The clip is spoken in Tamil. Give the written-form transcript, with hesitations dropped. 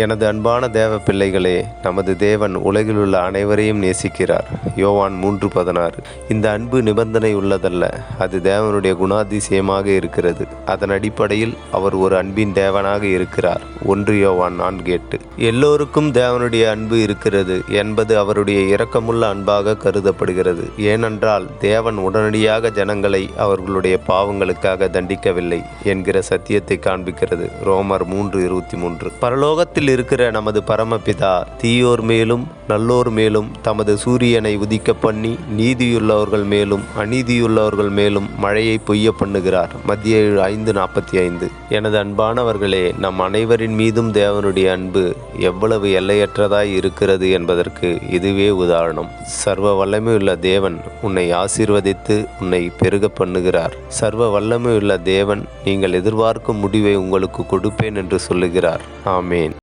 எனது அன்பான தேவ பிள்ளைகளே, நமது தேவன் உலகிலுள்ள அனைவரையும் நேசிக்கிறார். யோவான் 3:16. இந்த அன்பு நிபந்தனை உள்ளதல்ல, அது தேவனுடைய குணாதிசயமாக இருக்கிறது. அதன் அடிப்படையில் அவர் ஒரு அன்பின் தேவனாக இருக்கிறார். 1 யோவான் 4:8. எல்லோருக்கும் தேவனுடைய அன்பு இருக்கிறது என்பது அவருடைய இரக்கமுள்ள அன்பாக கருதப்படுகிறது. ஏனென்றால் தேவன் உடனடியாக ஜனங்களை அவர்களுடைய பாவங்களுக்காக தண்டிக்கவில்லை என்கிற சத்தியத்தை காண்பிக்கிறது. ரோமர் 3:23. பரலோகத்தில் இருக்கிற நமது பரமபிதா தீயோர் மேலும் நல்லோர் மேலும் தமது சூரியனை உதிக்க பண்ணி நீதியுள்ளவர்கள் மேலும் அநீதியுள்ளவர்கள் மேலும் மழையை பொய்ய பண்ணுகிறார். மத்திய 5:45. எனது அன்பானவர்களே, நம் அனைவரின் மீதும் தேவனுடைய அன்பு எவ்வளவு எல்லையற்றதாய் இருக்கிறது என்பதற்கு இதுவே உதாரணம். சர்வ வல்லமையுள்ள தேவன் உன்னை ஆசீர்வதித்து உன்னை பெருக பண்ணுகிறார். சர்வ வல்லமையுள்ள தேவன் நீங்கள் எதிர்பார்க்கும் முடிவை உங்களுக்கு கொடுப்பேன் என்று சொல்லுகிறார். ஆமேன்.